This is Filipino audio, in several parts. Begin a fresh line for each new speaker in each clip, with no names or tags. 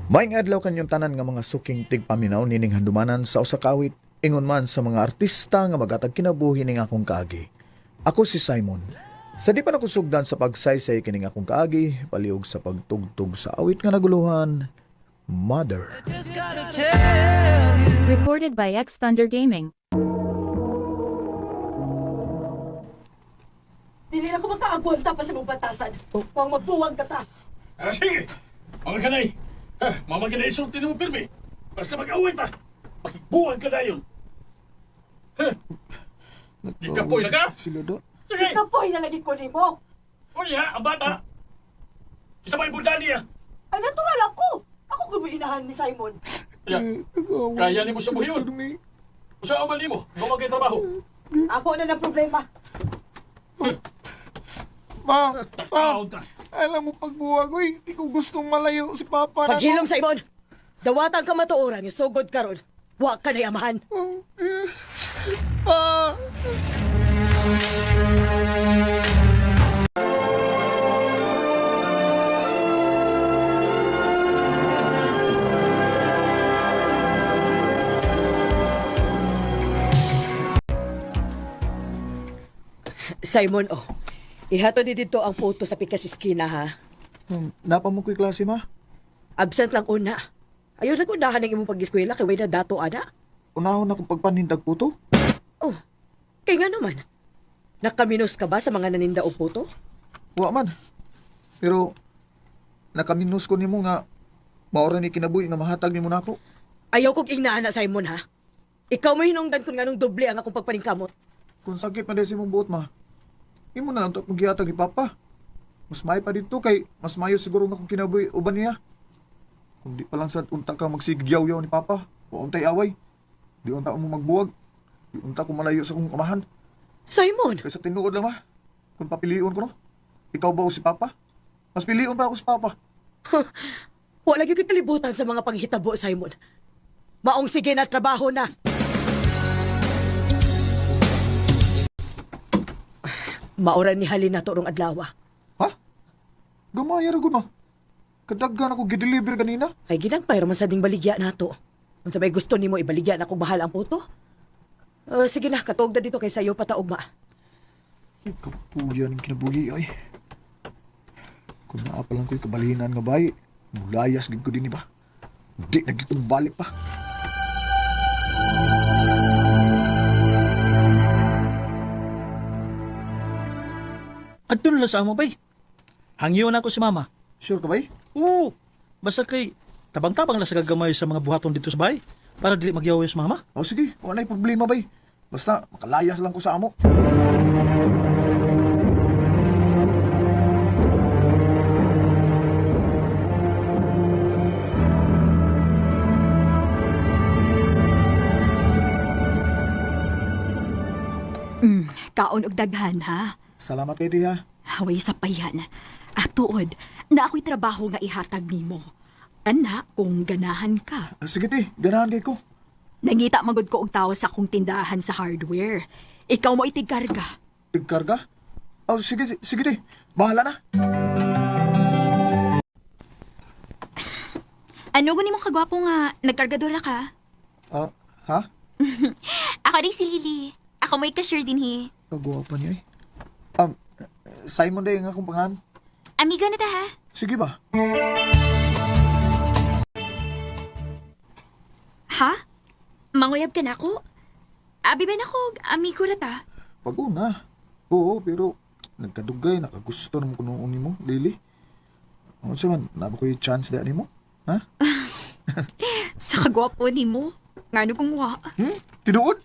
Maing adlaw kanyang tanan nga mga suking tigpaminaw nining handumanan sa usa ka awit ingon man sa mga artista nga magatag kinabuhi ning akong kaagi. Ako si Simon. Sa di pa nakusugdan sa pagsaysay kining akong kaagi, paliog sa pagtugtog sa awit nga naguluhan, Mother.
Recorded by X Thunder Gaming.
Dili na ko makaagwanta pa sa mong batasan. Huwag magbuwag ka ta.
Sige! Mga kanay! Mama ka na isulti mo pirmi! Basta mag-away ta! Pakigbuwag ka na yun! Ikapoy na ka?
Sila do?
Sige!
Kapoy na lagi ko ni mo.
Uy ha, ang bata! Isa pa yung bulda niya!
Ay, natural ako. Ako gubuinahan ni Simon.
Kaya ni mo siya buhiyon! Usa ang mali mo! Gawag kayo trabaho!
Ako na ng problema.
Ma,
Takaw ta!
alam mo pagbuwag ko, hindi ko gustong malayo si Papa na
Paghilom, Simon. Dawatan ka matuoran yung sugod karon. Wa ka na yamahan.
Pa!
Simon, oh. Ihato ni dito ang photo sa pikasiskina, ha?
Napa mo ko'y klase, ma?
Absent lang una. Ayaw na kunahan ng imong pag-eskwela kay way na dato, ana.
Unahon akong pagpanindag puto?
Oh, kay nga naman. Nakaminos ka ba sa mga naninda o photo?
Wa man. Pero, nakaminos ko nimo nga, maura ni kinabuhi nga mahatag nimo nako.
Ayaw kong inaan na, Simon, ha? Ikaw mo hinungdan ko nga nung doble ang akong pagpaningkamot.
Kung sakit na desi mong buot, ma, imo na lang ito kung gihatag ni Papa. Mas may pa dito kay mas mayo siguro nga kung kinabuhi uban niya. Kung di pa lang sa unta ka magsigyaw-yaw ni Papa, o untay away, di unta mo magbuwag, di unta ko malayo sa kong amahan.
Simon!
Kaysa tinuod lang, ma, kung papiliun ko no, ikaw ba o si Papa? Mas piliun pa ako si Papa.
Wala yung kalibutan sa mga panghitabo, Simon. Maong sige na trabaho na. Maoran ni Halin na to rong adlaw.
Ha? Gamaya ra gud, ma. Kadaggan ako gideliver kanina.
Ay ginagpay raman sa ding baligya na to. Kung sabay gusto nimo ibaligya na kung mahal ang puto. Sige na, katuog na dito kay sayo pataog ma.
Kapugyan ang kinabuhi ay. Kung naa pa lang ko'y kabalinan nga bay, mulayas gid ko din ba? Di na gid ko balik pa.
Adto na lang sa amo bay. Hangyo na ako si mama.
Sure ka bay?
Oo. Basta kay tabang-tabang lang sa gagamay sa mga buhaton dito sa bahay para dili magyaway sa mama.
O sige, wala na problema bay. Basta makalayas lang ko sa amo.
Kaon og daghan, ha?
Salamat kay di ha.
Haway sa payan. Tuod, na ako'y trabaho nga ihatag nimo. Ana, kung ganahan ka.
Sige ti, ganahan kay ko.
Nangita magod ko og tao sa akong tindahan sa hardware. Ikaw mo itigkarga.
Tigkarga? O sige, sige ti. Bahala na.
Ano guni mo kagwapo nga nagkargadora ka?
Ha?
Ako rin si Lily. Ako may cashier din hi.
Kagwapa niya eh. Simon day nga akong pangan.
Amiga na ta, ha?
Sige ba?
Ha? Manguyab ka na ako? Abi ba na ako? Amigo na ta?
Pag-una. Oo, pero nagkadugay, nakagusto naman ko noon mo, Lily. Ano siya man, naba ko yung chance daan mo? Ha?
Sa kagwapo ni mo. Ngano kung wa?
Tinuod?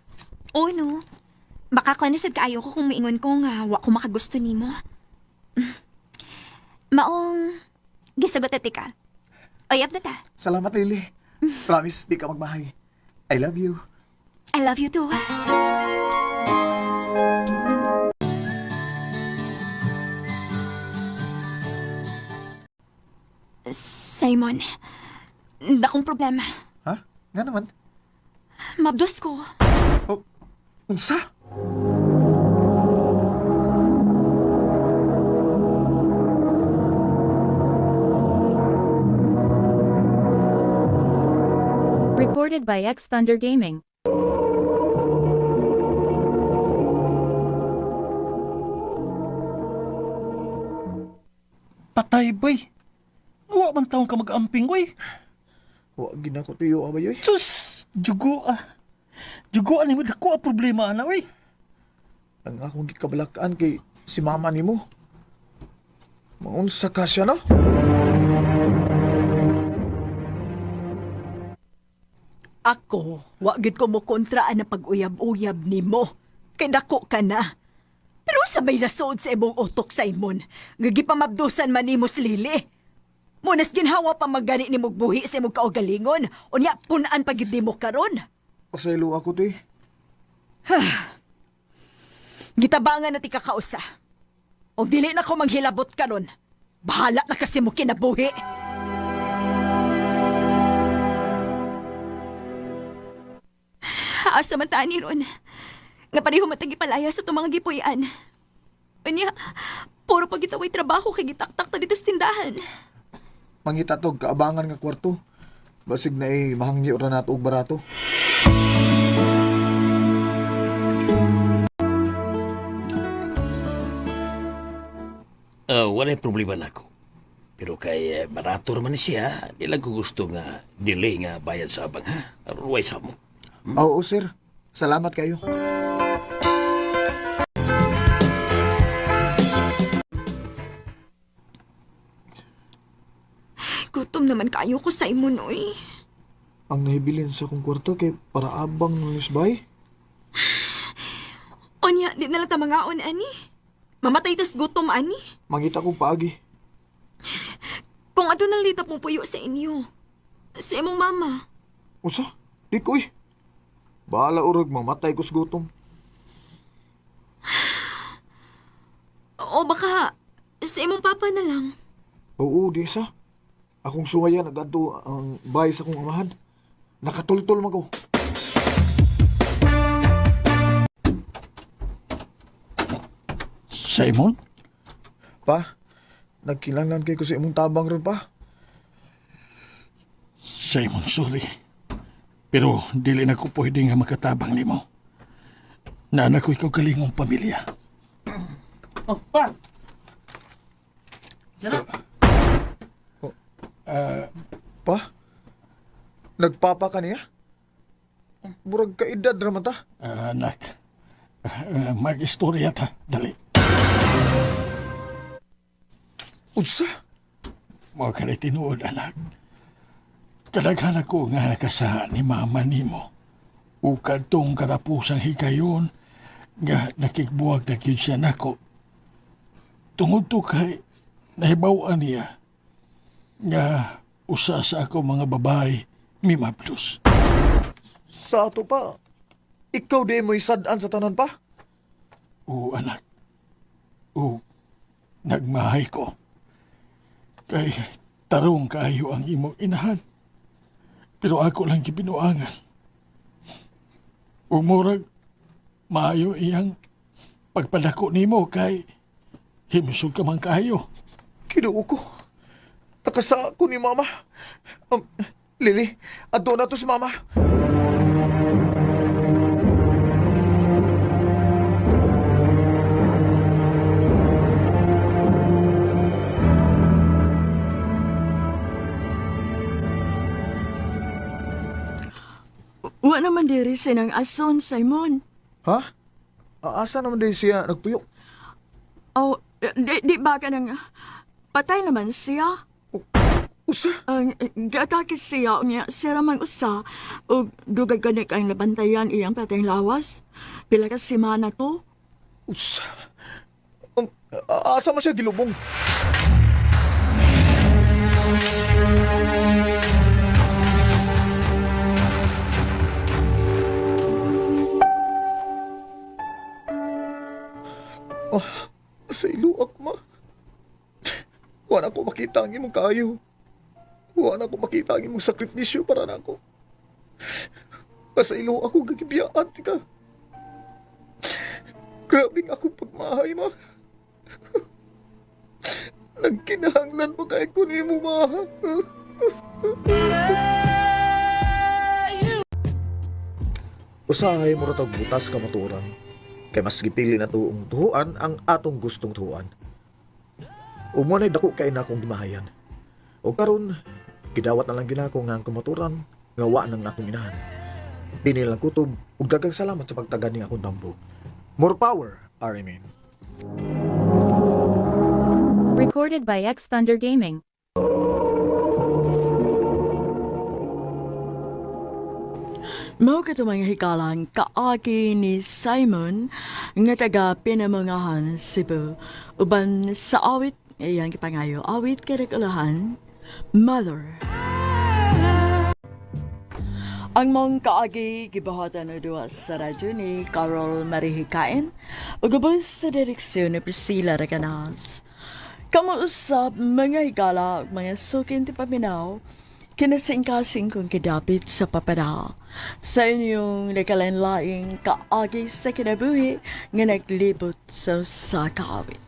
Oo, no. Baka ko nasad kaayo ko kung maingon ko nga wa ko makagusto ni mo. Maong, gisagot ati ka. Oyap na ta.
Salamat, Lily. Promise, di ka magmahay. I love you.
I love you too. Simon, dakong problema.
Ha? Nga naman.
Mabdos ko.
Oh, unsa?
Recorded by X Thunder Gaming.
Patay, bay. Wa man taong ka mag-amping, bay.
Wa gina ko tuyo abayoy.
Sus, jugo ah. Jugo ani mo dako ang problema ana, bay.
Ang akong gikabalakan kay si mama nimo. Maunsa ka siya no?
Ako, wa gid ko mo kontraan na pag-uyab-uyab nimo. Kay dako ka na. Pero sa may nasod sa imong utok, Simon, gagipamabdusan man nimo si Lili. Munas ginhawa pa magani ni buhi sa imong kaugalingon, unya punaan pa gyud nimo karon.
Pasaylo ako ti.
Gitabangan na ti kakausa. Og dili na ko manghilabot karon. Bahala na kasi mo kinabuhi. Asa man taan ni ron. Nga pareho matagi palaya sa itong mga gipuyan. Unya, puro pagitaway trabaho kay gitaktak na dito sa tindahan.
Mangitatog kaabangan nga kwarto. Basig na mahangyo ra nato og barato.
Walay problema na ako. Pero kay barato man siya, di lang ko gusto nga delay nga bayad sa abang ha. Ruway sa mo.
Oo, sir. Salamat kayo.
Gutom naman kayo ko, Simon, oy.
Ang nahibilin sa kong kwarto kay para abang ng nisbay.
Onya, di na lang ta mangaon, ani. Mamatay tas gutom, ani.
Mangita kong paagi.
Kung ato nang lita pong puyo sa inyo. Sa imong mama.
Usa? Di ko eh. Bahala urag mamatay ko sa gutom.
O baka sa imong papa na lang.
Oo, di sa. Akong sungaya nagadto ang bahay sa kong amahan. Nakatultol man ko.
Simon?
Pa, nagkinanglan kay ko sa imong tabang ron pa.
Simon, sorry. Pero dili na ko pwede nga makatabang nimo. Nana ko ikaw kalingong pamilya. Oh, pa! Sarap!
Pa, nagpapa ka niya? Murag ka edad raman ta.
Anak, mag-istorya ta, dali.
Unsa?
Mga ka na tinuod, anak. Kadaghan ako nga nakasahan ni mama nimo. Ukad tong katapusang higayon nga nakikbuwag na gyud siya nako. Tungod to kay nahibawaan niya nga usa sa ako mga babae mimablos.
Sa ato pa, ikaw di mo isadaan sa tanan pa?
O anak, o nagmahay ko. Kay tarong kaayo ang imong inahan. Pero ako lang gibinuangan. Umurag, maayo iyang pagpadako nimo kay himusog ka man kaayo.
Kinuo ko. Nakasa ko ni mama. Lili, adto na to si mama.
Wa naman diri sinang ason, Simon.
Ha? Asa naman din siya nagpuyok?
Oh, di ba ka nang patay naman siya?
Usa?
Ang gatake siya niya sira man usa o dugay ganik ang nabantayan iyang patayng lawas. Pila ka simana to?
Usa? Asa man siya gilubong? Oh, sa iluak ma. Wala ko makita ang imong kayo. Wala ko makita ang imong sakripisyo para nako. Sa ilo ako gagibiyaan ka. Grabing ako pagmahay ma. Nagkinahanglan pa kay ko ni mo ma. Usahay mo ratag butas ka maturan. Kay mas gipili na tuong tuhuan ang atong gustong tuhuan. Umunay dako kay na akong gimahayan. O karon, gidawat na lang ginako nga ang kamaturan, ngawa ng akong inahan. Binilang kutob, ug daghang salamat sa pagtagad ning akong dambo. More power, Arimin.
Recorded by X Thunder Gaming.
Mao ka mga hikalang kaagi ni Simon nga taga Pinamungahan, Cebu. Uban sa awit, iyang kipangayo, awit karikulahan, Mother. Ang mong kaagi gibahatan na duwa sa radyo ni Carol Marihikain o gabos sa direksyon ni Priscilla Reganas. Kamuusap mga higala mga sukin ti paminaw kinasingkasing kong kidapit sa papada sa inyong nakalanlaing kaagi sa kinabuhi nga naglibot sa sakawit.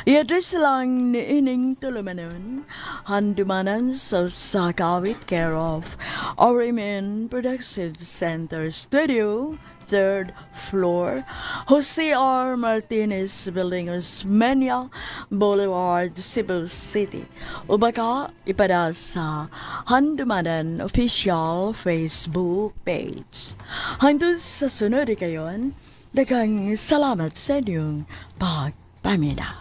I-address lang ni Ining Tulumanon, handumanan sa sakawit care of Orimin Production Center Studio, 3rd floor, Jose R. Martinez Building, Osmeña Boulevard, Cebu City. O baka ipada sa Handumanan Official Facebook page. Hangtod sa sunod kayon, daghang salamat sa inyong pagpamina.